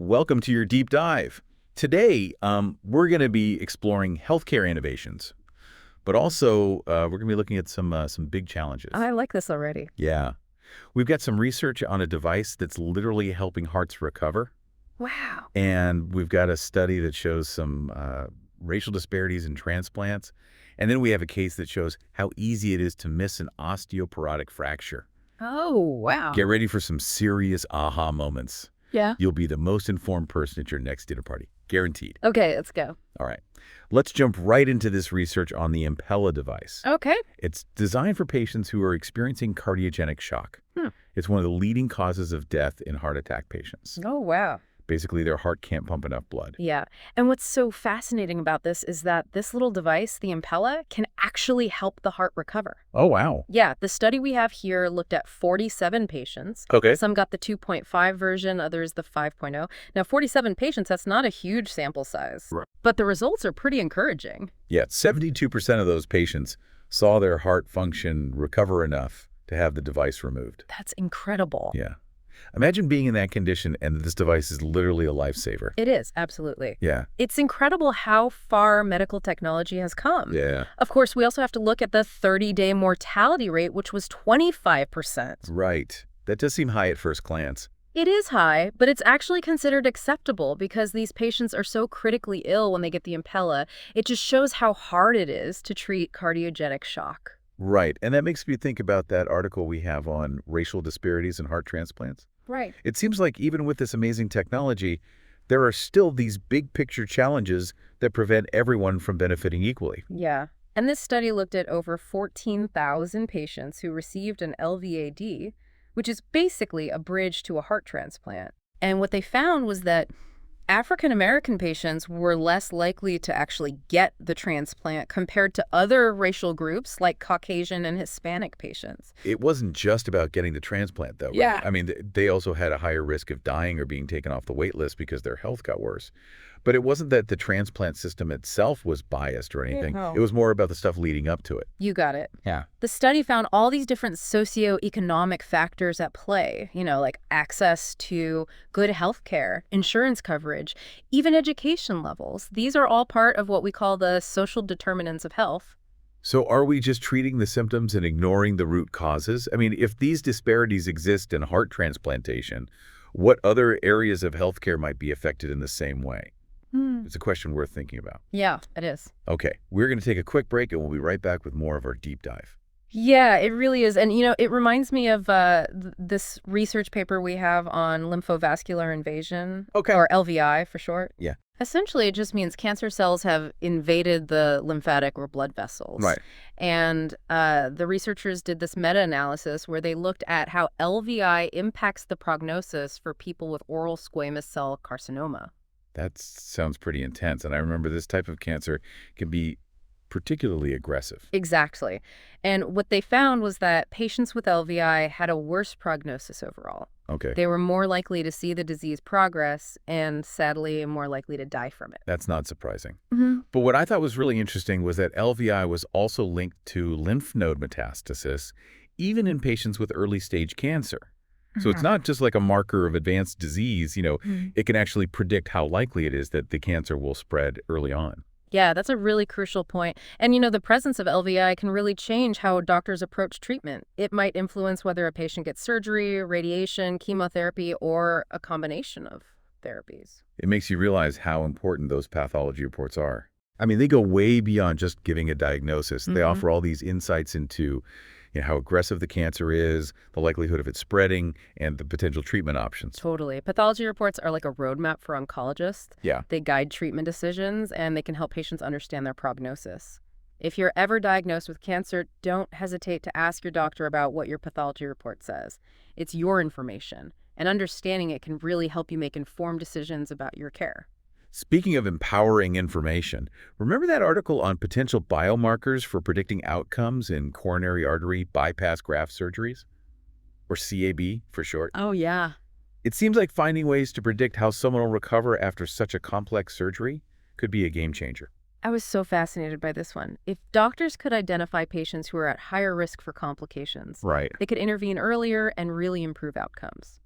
Welcome to your deep dive. Today, we're going to be exploring healthcare innovations, but also we're going to be looking at some big challenges. I like this already. Yeah. We've got some research on a device that's literally helping hearts recover, Wow. and we've got a study that shows some racial disparities in transplants, and then we have a case that shows how easy it is to miss an osteoporotic fracture. Oh, wow. Get ready for some serious aha moments. Yeah. You'll be the most informed person at your next dinner party. Guaranteed. Okay, let's go. All right. Let's jump right into this research on the Impella device. Okay. It's designed for patients who are experiencing cardiogenic shock. It's one of the leading causes of death in heart attack patients. Oh, wow. Basically, their heart can't pump enough blood. Yeah. And what's so fascinating about this is that this little device, the Impella, can actually help the heart recover. Oh, wow. Yeah, the study we have here looked at 47 patients. Okay. Some got the 2.5 version, others the 5.0. Now, 47 patients, that's not a huge sample size. Right. But the results are pretty encouraging. Yeah, 72% of those patients saw their heart function recover enough to have the device removed. That's incredible. Yeah. Imagine being in that condition and this device is literally a lifesaver. It is, absolutely. Yeah. It's incredible how far medical technology has come. Yeah. Of course, we also have to look at the 30-day mortality rate, which was 25%. Right. That does seem high at first glance. It is high, but it's actually considered acceptable because these patients are so critically ill when they get the Impella. It just shows how hard it is to treat cardiogenic shock. Right. And that makes me think about that article we have on racial disparities in heart transplants. Right. It seems like even with this amazing technology, there are still these big picture challenges that prevent everyone from benefiting equally. Yeah. And this study looked at over 14,000 patients who received an LVAD, which is basically a bridge to a heart transplant. And what they found was that African-American patients were less likely to actually get the transplant compared to other racial groups like Caucasian and Hispanic patients. It wasn't just about getting the transplant, though. Right? Yeah. I mean, they also had a higher risk of dying or being taken off the wait list because their health got worse. But it wasn't that the transplant system itself was biased or anything. No. It was more about the stuff leading up to it. You got it. Yeah. The study found all these different socioeconomic factors at play, like access to good health care, insurance coverage, even education levels. These are all part of what we call the social determinants of health. So are we just treating the symptoms and ignoring the root causes? I mean, if these disparities exist in heart transplantation, what other areas of healthcare might be affected in the same way? It's a question worth thinking about. Yeah, it is. Okay, we're going to take a quick break and we'll be right back with more of our deep dive. Yeah, it really is. And, it reminds me of this research paper we have on lymphovascular invasion, Okay. or LVI for short. Yeah. Essentially, it just means cancer cells have invaded the lymphatic or blood vessels. Right. And the researchers did this meta-analysis where they looked at how LVI impacts the prognosis for people with oral squamous cell carcinoma. That sounds pretty intense. And I remember this type of cancer can be particularly aggressive. Exactly. And what they found was that patients with LVI had a worse prognosis overall. Okay. They were more likely to see the disease progress and, sadly, more likely to die from it. That's not surprising. Mm-hmm. But what I thought was really interesting was that LVI was also linked to lymph node metastasis, even in patients with early stage cancer. So it's not just like a marker of advanced disease, it can actually predict how likely it is that the cancer will spread early on. Yeah, that's a really crucial point. And, the presence of LVI can really change how doctors approach treatment. It might influence whether a patient gets surgery, radiation, chemotherapy, or a combination of therapies. It makes you realize how important those pathology reports are. I mean, they go way beyond just giving a diagnosis. They offer all these insights into how aggressive the cancer is, the likelihood of it spreading, and the potential treatment options. Totally. Pathology reports are like a roadmap for oncologists. Yeah. They guide treatment decisions, and they can help patients understand their prognosis. If you're ever diagnosed with cancer, don't hesitate to ask your doctor about what your pathology report says. It's your information, and understanding it can really help you make informed decisions about your care. Speaking of empowering information, remember that article on potential biomarkers for predicting outcomes in coronary artery bypass graft surgeries? Or CAB for short. Oh, yeah. It seems like finding ways to predict how someone will recover after such a complex surgery could be a game changer. I was so fascinated by this one. If doctors could identify patients who are at higher risk for complications, Right. they could intervene earlier and really improve outcomes.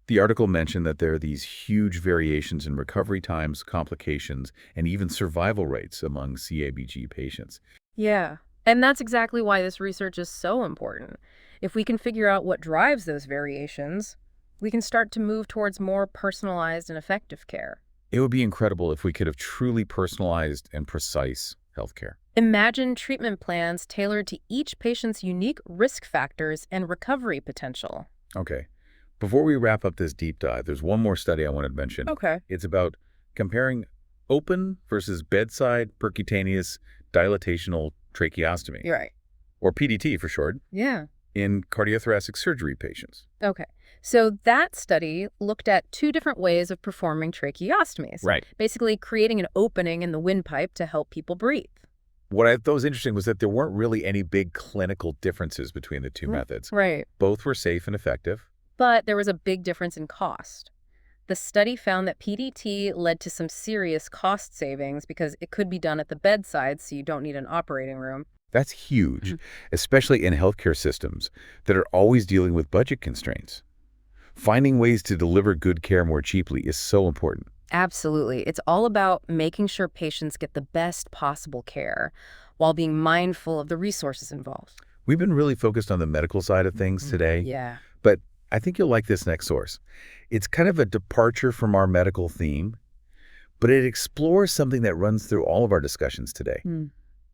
The article mentioned that there are these huge variations in recovery times, complications, and even survival rates among CABG patients. Yeah. And that's exactly why this research is so important. If we can figure out what drives those variations, we can start to move towards more personalized and effective care. It would be incredible if we could have truly personalized and precise healthcare. Imagine treatment plans tailored to each patient's unique risk factors and recovery potential. Okay. Before we wrap up this deep dive, there's one more study I wanted to mention. Okay. It's about comparing open versus bedside percutaneous dilatational tracheostomy, You're right. or PDT for short, Yeah. in cardiothoracic surgery patients. Okay. So that study looked at two different ways of performing tracheostomies. Right. Basically creating an opening in the windpipe to help people breathe. What I thought was interesting was that there weren't really any big clinical differences between the two methods. Right. Both were safe and effective. But there was a big difference in cost. The study found that PDT led to some serious cost savings because it could be done at the bedside, so you don't need an operating room. That's huge, especially in healthcare systems that are always dealing with budget constraints. Finding ways to deliver good care more cheaply is so important. Absolutely. It's all about making sure patients get the best possible care while being mindful of the resources involved. We've been really focused on the medical side of things today, Yeah. but I think you'll like this next source. It's kind of a departure from our medical theme, but it explores something that runs through all of our discussions today.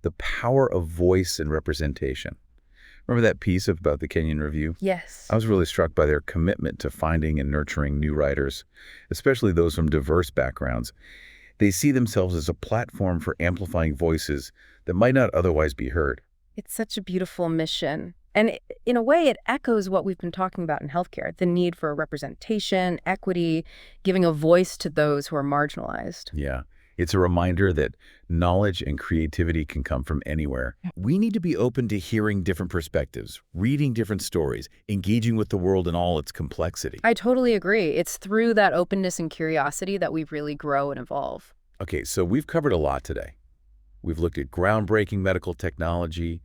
The power of voice and representation. Remember that piece about the Kenyon Review? Yes. I was really struck by their commitment to finding and nurturing new writers, especially those from diverse backgrounds. They see themselves as a platform for amplifying voices that might not otherwise be heard. It's such a beautiful mission. And in a way, it echoes what we've been talking about in healthcare, the need for representation, equity, giving a voice to those who are marginalized. Yeah. It's a reminder that knowledge and creativity can come from anywhere. We need to be open to hearing different perspectives, reading different stories, engaging with the world in all its complexity. I totally agree. It's through that openness and curiosity that we really grow and evolve. Okay, so we've covered a lot today. We've looked at groundbreaking medical technology,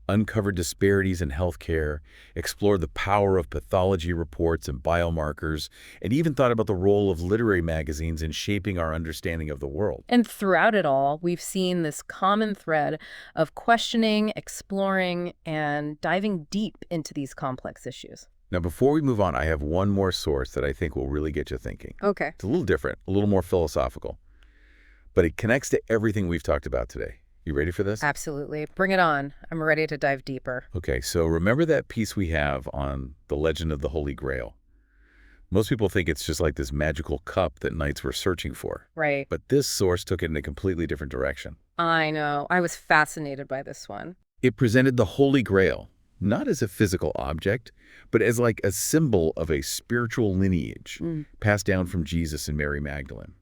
uncovered disparities in healthcare, explored the power of pathology reports and biomarkers, and even thought about the role of literary magazines in shaping our understanding of the world. And throughout it all, we've seen this common thread of questioning, exploring, and diving deep into these complex issues. Now, before we move on, I have one more source that I think will really get you thinking. Okay. It's a little different, a little more philosophical, but it connects to everything we've talked about today. You ready for this? Absolutely. Bring it on. I'm ready to dive deeper. Okay, so remember that piece we have on the legend of the Holy Grail? Most people think it's just like this magical cup that knights were searching for. Right. But this source took it in a completely different direction. I know. I was fascinated by this one. It presented the Holy Grail, not as a physical object, but as like a symbol of a spiritual lineage passed down from Jesus and Mary Magdalene.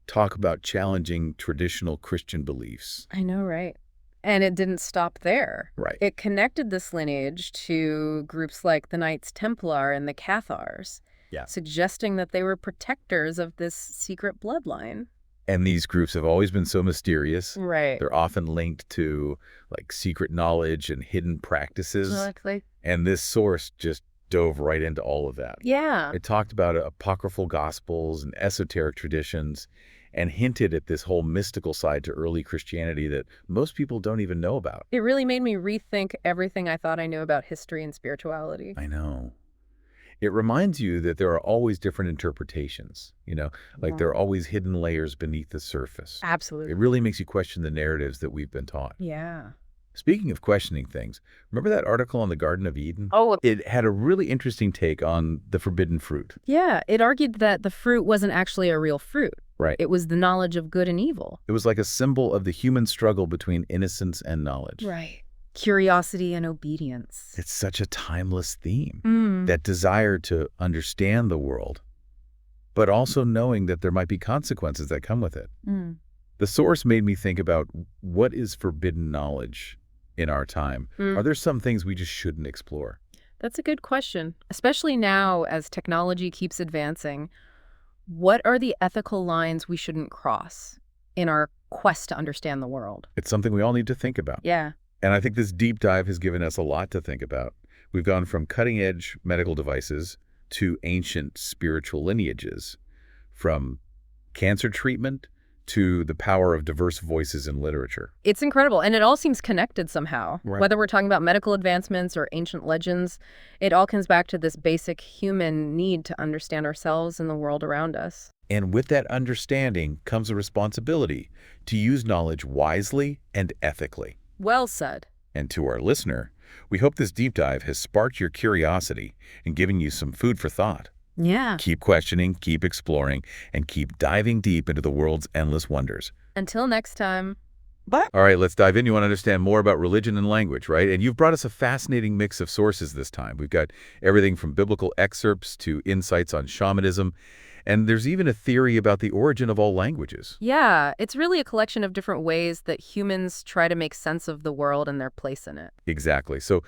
Talk about challenging traditional Christian beliefs. I know, right? And it didn't stop there. Right. It connected this lineage to groups like the Knights Templar and the Cathars, suggesting that they were protectors of this secret bloodline. And these groups have always been so mysterious. Right. They're often linked to like secret knowledge and hidden practices. Exactly. And this source just dove right into all of that. Yeah. It talked about apocryphal gospels and esoteric traditions and hinted at this whole mystical side to early Christianity that most people don't even know about. It really made me rethink everything I thought I knew about history and spirituality. I know. It reminds you that there are always different interpretations, like there are always hidden layers beneath the surface. Absolutely. It really makes you question the narratives that we've been taught. Yeah. Speaking of questioning things, remember that article on the Garden of Eden? Oh, It had a really interesting take on the forbidden fruit. yeah. It argued that the fruit wasn't actually a real fruit. Right. It was the knowledge of good and evil. It was like a symbol of the human struggle between innocence and knowledge. Right. Curiosity and obedience. It's such a timeless theme, that desire to understand the world, but also knowing that there might be consequences that come with it. The source made me think about what is forbidden knowledge in our time. Are there some things we just shouldn't explore? That's a good question, especially now as technology keeps advancing. What are the ethical lines we shouldn't cross in our quest to understand the world? It's something we all need to think about. Yeah. And I think this deep dive has given us a lot to think about. We've gone from cutting-edge medical devices to ancient spiritual lineages, from cancer treatment to the power of diverse voices in literature. It's incredible, and it all seems connected somehow. Right. Whether we're talking about medical advancements or ancient legends, it all comes back to this basic human need to understand ourselves and the world around us. And with that understanding comes a responsibility to use knowledge wisely and ethically. Well said. And to our listener, we hope this deep dive has sparked your curiosity and given you some food for thought. Yeah. Keep questioning, keep exploring, and keep diving deep into the world's endless wonders. Until next time. All right, let's dive in. You want to understand more about religion and language, right? And you've brought us a fascinating mix of sources this time. We've got everything from biblical excerpts to insights on shamanism. And there's even a theory about the origin of all languages. Yeah, it's really a collection of different ways that humans try to make sense of the world and their place in it. Exactly. So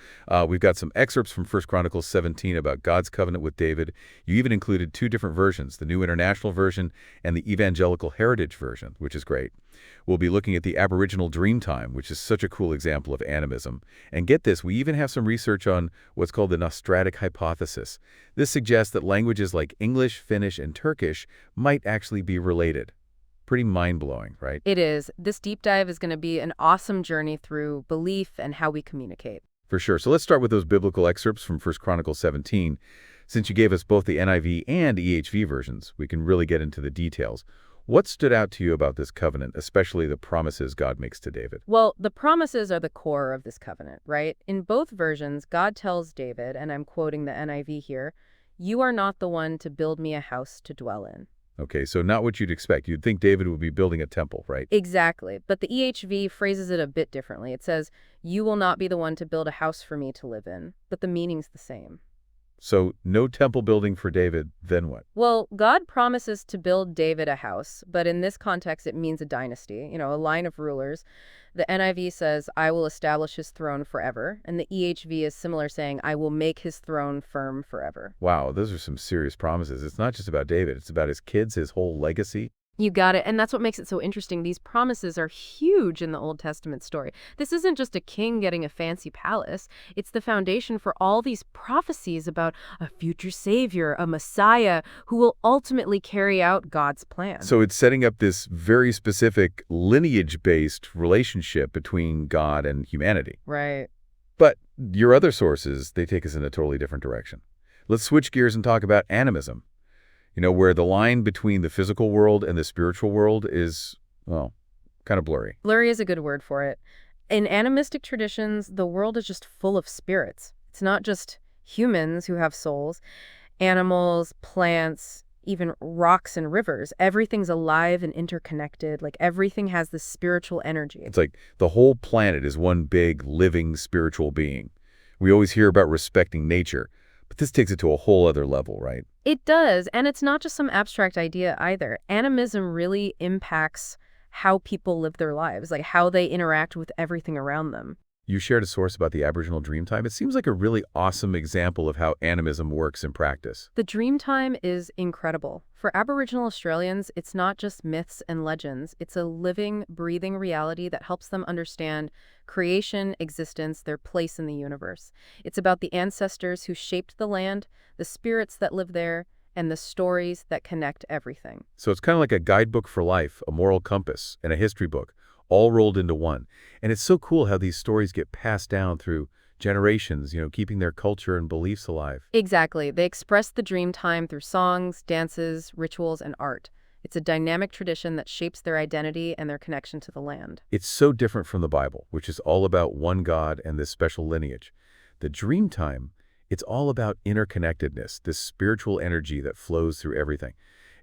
we've got some excerpts from 1 Chronicles 17 about God's covenant with David. You even included two different versions, the New International Version and the Evangelical Heritage Version, which is great. We'll be looking at the Aboriginal Dreamtime, which is such a cool example of animism. And get this, we even have some research on what's called the Nostratic hypothesis. This suggests that languages like English, Finnish, and Turkish might actually be related. Pretty mind-blowing, right? It is. This deep dive is going to be an awesome journey through belief and how we communicate. For sure. So let's start with those biblical excerpts from 1 Chronicles 17. Since you gave us both the NIV and EHV versions, we can really get into the details. What stood out to you about this covenant, especially the promises God makes to David? Well, the promises are the core of this covenant, right? In both versions, God tells David, and I'm quoting the NIV here, "You are not the one to build me a house to dwell in." Okay, so not what you'd expect. You'd think David would be building a temple, right? Exactly. But the EHV phrases it a bit differently. It says, "You will not be the one to build a house for me to live in," but the meaning's the same. So no temple building for David, then what? Well, God promises to build David a house, but in this context, it means a dynasty, a line of rulers. The NIV says, "I will establish his throne forever," and the EHV is similar, saying, "I will make his throne firm forever." Wow, those are some serious promises. It's not just about David. It's about his kids, his whole legacy. You got it. And that's what makes it so interesting. These promises are huge in the Old Testament story. This isn't just a king getting a fancy palace. It's the foundation for all these prophecies about a future savior, a Messiah, who will ultimately carry out God's plan. So it's setting up this very specific lineage-based relationship between God and humanity. Right. But your other sources, they take us in a totally different direction. Let's switch gears and talk about animism. Where the line between the physical world and the spiritual world is, well, kind of blurry. Blurry is a good word for it. In animistic traditions, the world is just full of spirits. It's not just humans who have souls. Animals, plants, even rocks and rivers. Everything's alive and interconnected. Like everything has this spiritual energy. It's like the whole planet is one big, living, spiritual being. We always hear about respecting nature, but this takes it to a whole other level, right? It does, and it's not just some abstract idea either. Animism really impacts how people live their lives, like how they interact with everything around them. You shared a source about the Aboriginal Dreamtime. It seems like a really awesome example of how animism works in practice. The Dreamtime is incredible. For Aboriginal Australians, it's not just myths and legends. It's a living, breathing reality that helps them understand creation, existence, their place in the universe. It's about the ancestors who shaped the land, the spirits that live there, and the stories that connect everything. So it's kind of like a guidebook for life, a moral compass, and a history book, all rolled into one. And it's so cool how these stories get passed down through generations, keeping their culture and beliefs alive. Exactly. They express the Dreamtime through songs, dances, rituals, and art. It's a dynamic tradition that shapes their identity and their connection to the land. It's so different from the Bible, which is all about one God and this special lineage. The Dreamtime, it's all about interconnectedness, this spiritual energy that flows through everything.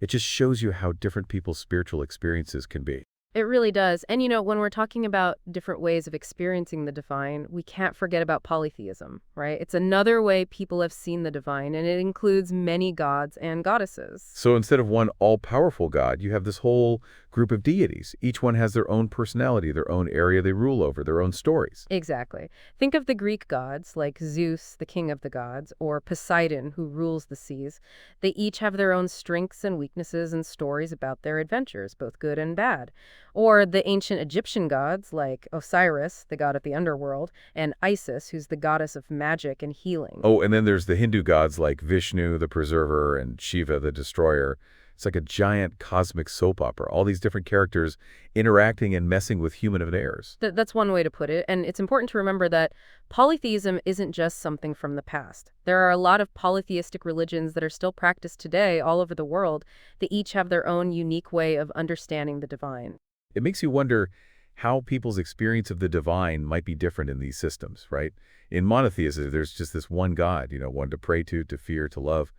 It just shows you how different people's spiritual experiences can be. It really does. And when we're talking about different ways of experiencing the divine, we can't forget about polytheism, right? It's another way people have seen the divine, and it includes many gods and goddesses. So instead of one all-powerful God, you have this whole group of deities. Each one has their own personality, their own area they rule over, their own stories. Exactly. Think of the Greek gods, like Zeus, the king of the gods, or Poseidon, who rules the seas. They each have their own strengths and weaknesses and stories about their adventures, both good and bad. Or the ancient Egyptian gods like Osiris, the god of the underworld, and Isis, who's the goddess of magic and healing. Oh, and then there's the Hindu gods like Vishnu, the preserver, and Shiva, the destroyer. It's like a giant cosmic soap opera, all these different characters interacting and messing with human affairs. That's one way to put it, and it's important to remember that polytheism isn't just something from the past. There are a lot of polytheistic religions that are still practiced today all over the world that each have their own unique way of understanding the divine. It makes you wonder how people's experience of the divine might be different in these systems, right? In monotheism, there's just this one God, one to pray to fear, to love.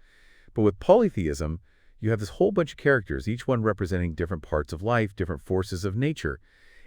But with polytheism, you have this whole bunch of characters, each one representing different parts of life, different forces of nature.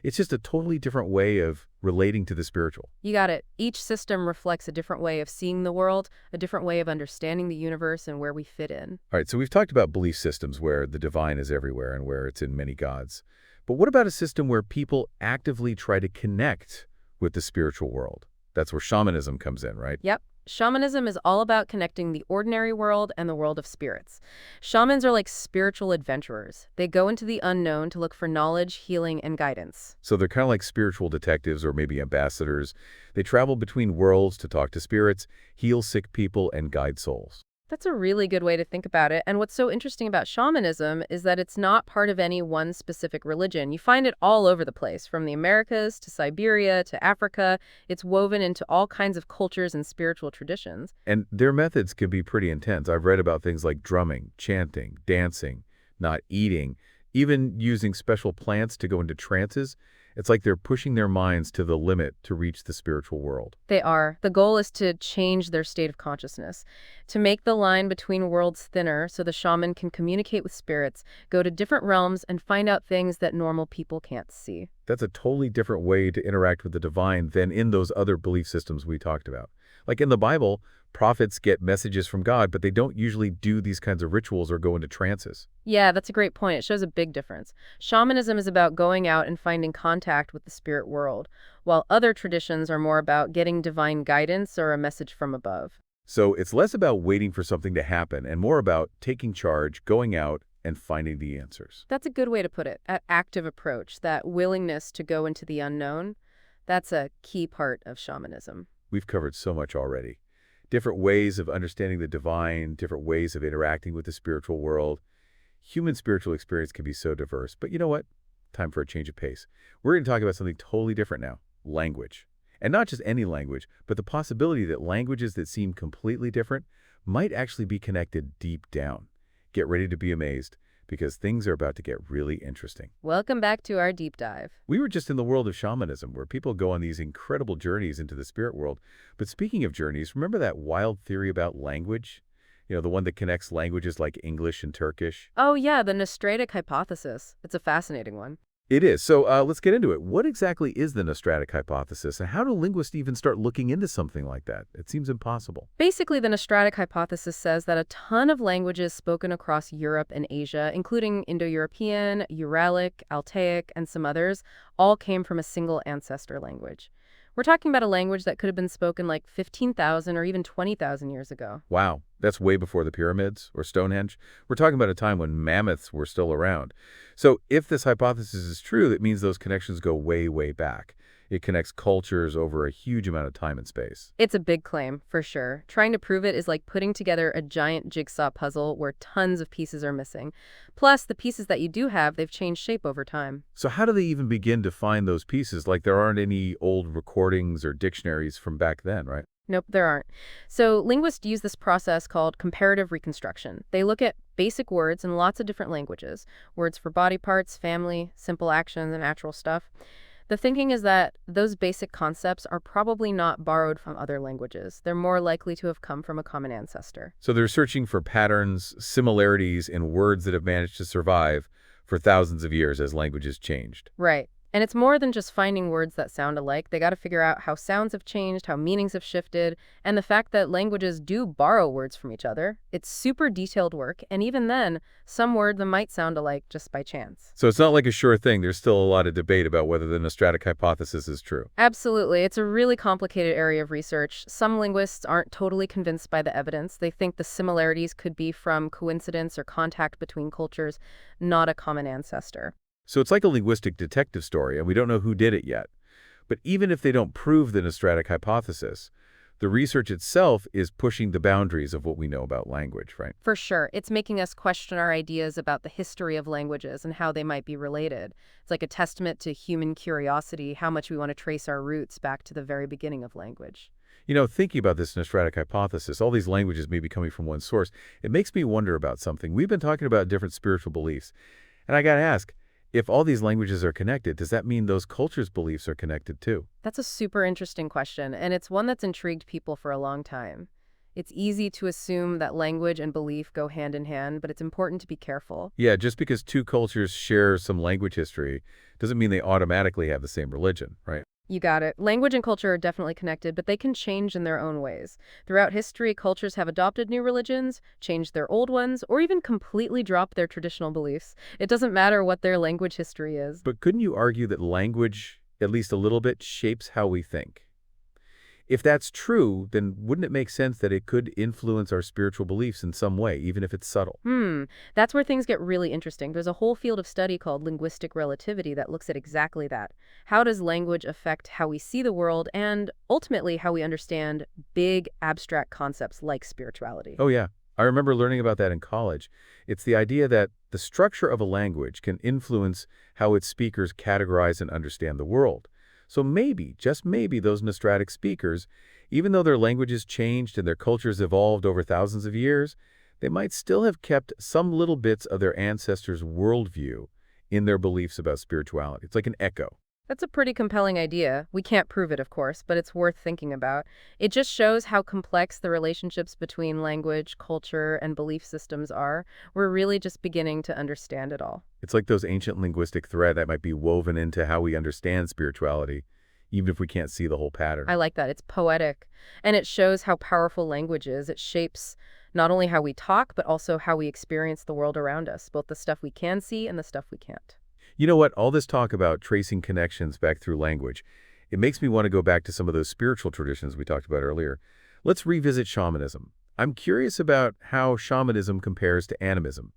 It's just a totally different way of relating to the spiritual. You got it. Each system reflects a different way of seeing the world, a different way of understanding the universe and where we fit in. All right, so we've talked about belief systems where the divine is everywhere and where it's in many gods. But what about a system where people actively try to connect with the spiritual world? That's where shamanism comes in, right? Yep. Shamanism is all about connecting the ordinary world and the world of spirits. Shamans are like spiritual adventurers. They go into the unknown to look for knowledge, healing, and guidance. So they're kind of like spiritual detectives or maybe ambassadors. They travel between worlds to talk to spirits, heal sick people, and guide souls. That's a really good way to think about it. And what's so interesting about shamanism is that it's not part of any one specific religion. You find it all over the place, from the Americas to Siberia to Africa. It's woven into all kinds of cultures and spiritual traditions. And their methods can be pretty intense. I've read about things like drumming, chanting, dancing, not eating, even using special plants to go into trances. It's like they're pushing their minds to the limit to reach the spiritual world. They are. The goal is to change their state of consciousness, to make the line between worlds thinner so the shaman can communicate with spirits, go to different realms, and find out things that normal people can't see. That's a totally different way to interact with the divine than in those other belief systems we talked about. Like in the Bible, prophets get messages from God, but they don't usually do these kinds of rituals or go into trances. Yeah, that's a great point. It shows a big difference. Shamanism is about going out and finding contact with the spirit world, while other traditions are more about getting divine guidance or a message from above. So it's less about waiting for something to happen and more about taking charge, going out, and finding the answers. That's a good way to put it. That active approach, that willingness to go into the unknown, that's a key part of shamanism. We've covered so much already. Different ways of understanding the divine, different ways of interacting with the spiritual world. Human spiritual experience can be so diverse, but you know what? Time for a change of pace. We're going to talk about something totally different now, language. And not just any language, but the possibility that languages that seem completely different might actually be connected deep down. Get ready to be amazed, because things are about to get really interesting. Welcome back to our deep dive. We were just in the world of shamanism, where people go on these incredible journeys into the spirit world. But speaking of journeys, remember that wild theory about language? The one that connects languages like English and Turkish? Oh yeah, the Nostratic hypothesis. It's a fascinating one. It is. So let's get into it. What exactly is the Nostratic hypothesis, and how do linguists even start looking into something like that? It seems impossible. Basically, the Nostratic hypothesis says that a ton of languages spoken across Europe and Asia, including Indo-European, Uralic, Altaic, and some others, all came from a single ancestor language. We're talking about a language that could have been spoken like 15,000 or even 20,000 years ago. Wow, that's way before the pyramids or Stonehenge. We're talking about a time when mammoths were still around. So if this hypothesis is true, that means those connections go way, way back. It connects cultures over a huge amount of time and space. It's a big claim, for sure. Trying to prove it is like putting together a giant jigsaw puzzle where tons of pieces are missing. Plus, the pieces that you do have, they've changed shape over time. So how do they even begin to find those pieces? Like there aren't any old recordings or dictionaries from back then, right? Nope, there aren't. So linguists use this process called comparative reconstruction. They look at basic words in lots of different languages, words for body parts, family, simple actions, and natural stuff. The thinking is that those basic concepts are probably not borrowed from other languages. They're more likely to have come from a common ancestor. So they're searching for patterns, similarities in words that have managed to survive for thousands of years as languages changed. Right. And it's more than just finding words that sound alike. They got to figure out how sounds have changed, how meanings have shifted, and the fact that languages do borrow words from each other. It's super detailed work, and even then, some words might sound alike just by chance. So it's not like a sure thing. There's still a lot of debate about whether the Nostratic hypothesis is true. Absolutely. It's a really complicated area of research. Some linguists aren't totally convinced by the evidence. They think the similarities could be from coincidence or contact between cultures, not a common ancestor. So it's like a linguistic detective story, and we don't know who did it yet. But even if they don't prove the Nostratic hypothesis, the research itself is pushing the boundaries of what we know about language, right? For sure, it's making us question our ideas about the history of languages and how they might be related. It's like a testament to human curiosity, how much we want to trace our roots back to the very beginning of language. Thinking about this Nostratic hypothesis, all these languages may be coming from one source, it makes me wonder about something. We've been talking about different spiritual beliefs, and I gotta ask, if all these languages are connected, does that mean those cultures' beliefs are connected too? That's a super interesting question, and it's one that's intrigued people for a long time. It's easy to assume that language and belief go hand in hand, but it's important to be careful. Yeah, just because two cultures share some language history doesn't mean they automatically have the same religion, right? You got it. Language and culture are definitely connected, but they can change in their own ways. Throughout history, cultures have adopted new religions, changed their old ones, or even completely dropped their traditional beliefs. It doesn't matter what their language history is. But couldn't you argue that language, at least a little bit, shapes how we think? If that's true, then wouldn't it make sense that it could influence our spiritual beliefs in some way, even if it's subtle? That's where things get really interesting. There's a whole field of study called linguistic relativity that looks at exactly that. How does language affect how we see the world and ultimately how we understand big abstract concepts like spirituality? Oh, yeah. I remember learning about that in college. It's the idea that the structure of a language can influence how its speakers categorize and understand the world. So maybe, just maybe, those Nostratic speakers, even though their languages changed and their cultures evolved over thousands of years, they might still have kept some little bits of their ancestors' worldview in their beliefs about spirituality. It's like an echo. That's a pretty compelling idea. We can't prove it, of course, but it's worth thinking about. It just shows how complex the relationships between language, culture, and belief systems are. We're really just beginning to understand it all. It's like those ancient linguistic thread that might be woven into how we understand spirituality, even if we can't see the whole pattern. I like that. It's poetic. And it shows how powerful language is. It shapes not only how we talk, but also how we experience the world around us, both the stuff we can see and the stuff we can't. You know what? All this talk about tracing connections back through language, it makes me want to go back to some of those spiritual traditions we talked about earlier. Let's revisit shamanism. I'm curious about how shamanism compares to animism.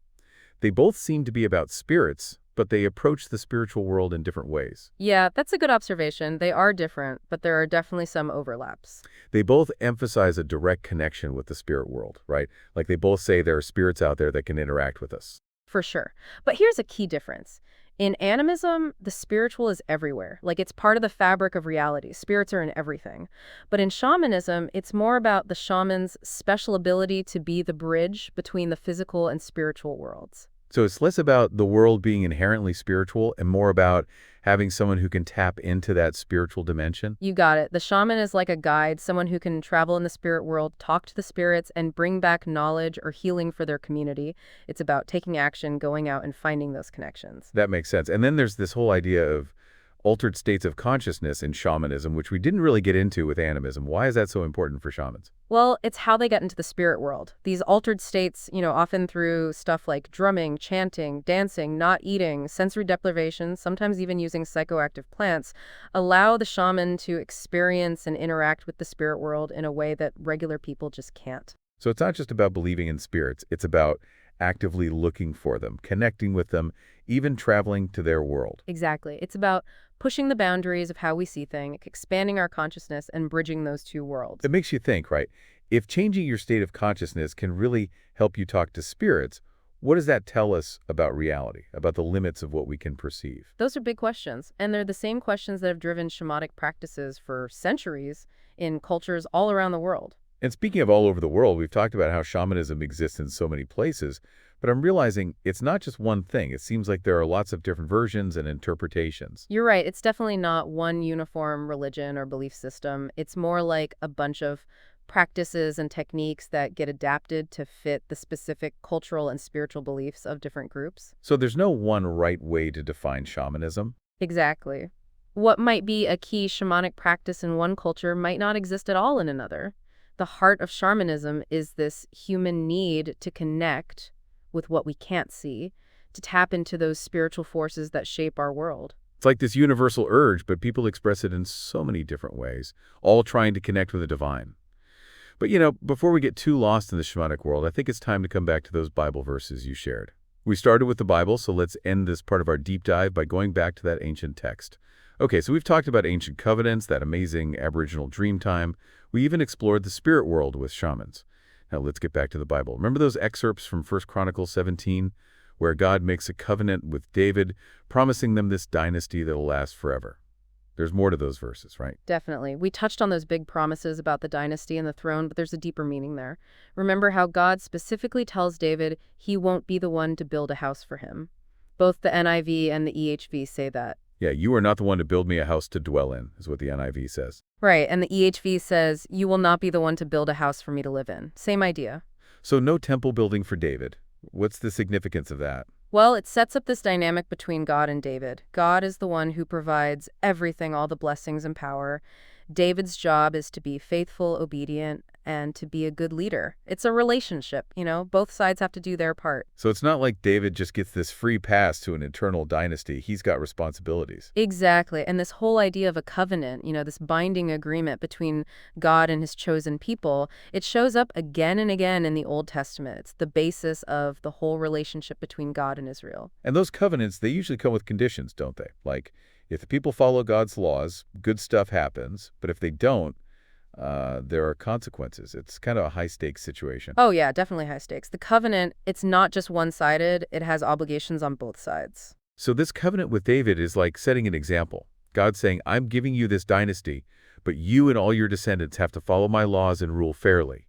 They both seem to be about spirits, but they approach the spiritual world in different ways. Yeah, that's a good observation. They are different, but there are definitely some overlaps. They both emphasize a direct connection with the spirit world, right? Like they both say there are spirits out there that can interact with us. For sure. But here's a key difference. In animism, the spiritual is everywhere. Like it's part of the fabric of reality. Spirits are in everything. But in shamanism, it's more about the shaman's special ability to be the bridge between the physical and spiritual worlds. So it's less about the world being inherently spiritual and more about having someone who can tap into that spiritual dimension. You got it. The shaman is like a guide, someone who can travel in the spirit world, talk to the spirits, and bring back knowledge or healing for their community. It's about taking action, going out, and finding those connections. That makes sense. And then there's this whole idea of altered states of consciousness in shamanism, which we didn't really get into with animism. Why is that so important for shamans? Well, it's how they get into the spirit world. These altered states, often through stuff like drumming, chanting, dancing, not eating, sensory deprivation, sometimes even using psychoactive plants, allow the shaman to experience and interact with the spirit world in a way that regular people just can't. So it's not just about believing in spirits. It's about actively looking for them, connecting with them, even traveling to their world. Exactly. It's about pushing the boundaries of how we see things, expanding our consciousness, and bridging those two worlds. It makes you think, right? If changing your state of consciousness can really help you talk to spirits, what does that tell us about reality, about the limits of what we can perceive? Those are big questions, and they're the same questions that have driven shamanic practices for centuries in cultures all around the world. And speaking of all over the world, we've talked about how shamanism exists in so many places, but I'm realizing it's not just one thing. It seems like there are lots of different versions and interpretations. You're right. It's definitely not one uniform religion or belief system. It's more like a bunch of practices and techniques that get adapted to fit the specific cultural and spiritual beliefs of different groups. So there's no one right way to define shamanism. Exactly. What might be a key shamanic practice in one culture might not exist at all in another. The heart of shamanism is this human need to connect with what we can't see, to tap into those spiritual forces that shape our world. It's like this universal urge, but people express it in so many different ways, all trying to connect with the divine. But before we get too lost in the shamanic world, I think it's time to come back to those Bible verses you shared. We started with the Bible, so let's end this part of our deep dive by going back to that ancient text. Okay, so we've talked about ancient covenants, that amazing Aboriginal dream time. We even explored the spirit world with shamans. Now let's get back to the Bible. Remember those excerpts from 1 Chronicles 17, where God makes a covenant with David, promising them this dynasty that will last forever? There's more to those verses, right? Definitely. We touched on those big promises about the dynasty and the throne, but there's a deeper meaning there. Remember how God specifically tells David he won't be the one to build a house for him. Both the NIV and the EHV say that. Yeah, you are not the one to build me a house to dwell in, is what the NIV says. Right, and the EHV says, you will not be the one to build a house for me to live in. Same idea. So no temple building for David. What's the significance of that? Well, it sets up this dynamic between God and David. God is the one who provides everything, all the blessings and power. David's job is to be faithful, obedient, and to be a good leader. It's a relationship, both sides have to do their part. So it's not like David just gets this free pass to an eternal dynasty. He's got responsibilities. Exactly. And this whole idea of a covenant, this binding agreement between God and his chosen people, it shows up again and again in the Old Testament. It's the basis of the whole relationship between God and Israel. And those covenants, they usually come with conditions, don't they? Like, if the people follow God's laws, good stuff happens. But if they don't, there are consequences. It's kind of a high-stakes situation. Oh, yeah, definitely high stakes. The covenant, it's not just one-sided. It has obligations on both sides. So this covenant with David is like setting an example. God's saying, I'm giving you this dynasty, but you and all your descendants have to follow my laws and rule fairly.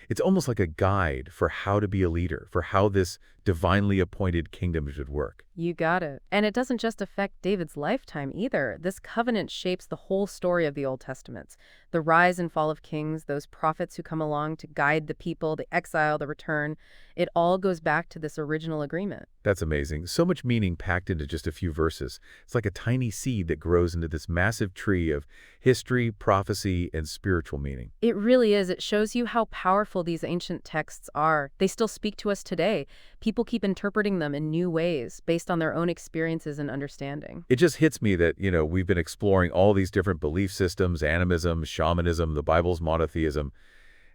It's almost like a guide for how to be a leader, for how this divinely appointed kingdom should work. You got it. And it doesn't just affect David's lifetime either. This covenant shapes the whole story of the Old Testament. The rise and fall of kings, those prophets who come along to guide the people, the exile, the return, it all goes back to this original agreement. That's amazing. So much meaning packed into just a few verses. It's like a tiny seed that grows into this massive tree of history, prophecy, and spiritual meaning. It really is. It shows you how powerful these ancient texts are. They still speak to us today. People keep interpreting them in new ways based on their own experiences and understanding. It just hits me that, we've been exploring all these different belief systems, animism, shamanism, the Bible's monotheism,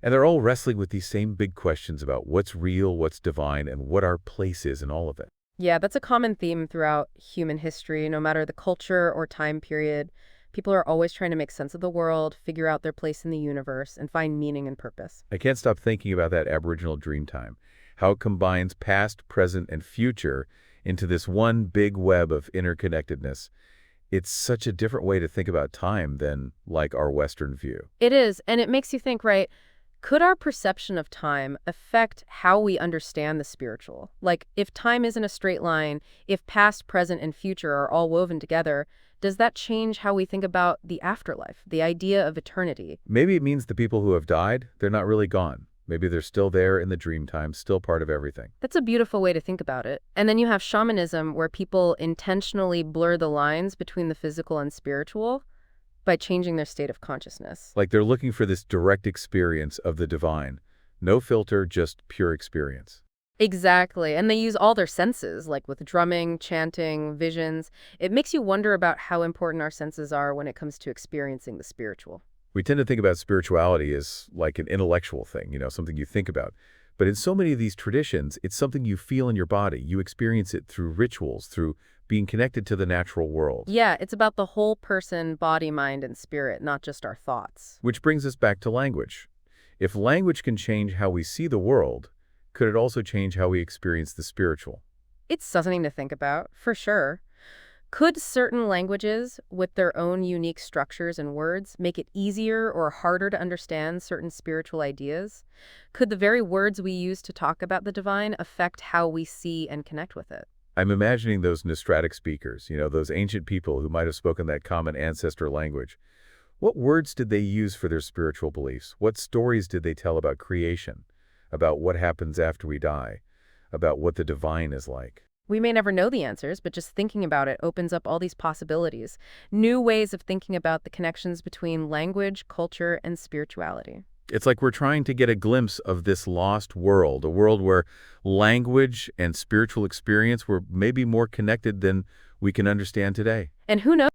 and they're all wrestling with these same big questions about what's real, what's divine, and what our place is in all of it. Yeah, that's a common theme throughout human history. No matter the culture or time period, people are always trying to make sense of the world, figure out their place in the universe, and find meaning and purpose. I can't stop thinking about that Aboriginal Dreamtime, how it combines past, present, and future into this one big web of interconnectedness. It's such a different way to think about time than, like, our Western view. It is, and it makes you think, right, could our perception of time affect how we understand the spiritual? Like, if time isn't a straight line, if past, present, and future are all woven together, does that change how we think about the afterlife, the idea of eternity? Maybe it means the people who have died, they're not really gone. Maybe they're still there in the dream time, still part of everything. That's a beautiful way to think about it. And then you have shamanism, where people intentionally blur the lines between the physical and spiritual by changing their state of consciousness. Like they're looking for this direct experience of the divine. No filter, just pure experience. Exactly. And they use all their senses, like with drumming, chanting, visions. It makes you wonder about how important our senses are when it comes to experiencing the spiritual. We tend to think about spirituality as like an intellectual thing, something you think about. But in so many of these traditions, it's something you feel in your body. You experience it through rituals, through being connected to the natural world. Yeah, it's about the whole person, body, mind, and spirit, not just our thoughts. Which brings us back to language. If language can change how we see the world, could it also change how we experience the spiritual? It's something to think about, for sure. Could certain languages, with their own unique structures and words, make it easier or harder to understand certain spiritual ideas? Could the very words we use to talk about the divine affect how we see and connect with it? I'm imagining those Nostratic speakers, those ancient people who might have spoken that common ancestor language. What words did they use for their spiritual beliefs? What stories did they tell about creation, about what happens after we die, about what the divine is like? We may never know the answers, but just thinking about it opens up all these possibilities, new ways of thinking about the connections between language, culture, and spirituality. It's like we're trying to get a glimpse of this lost world, a world where language and spiritual experience were maybe more connected than we can understand today. And who knows?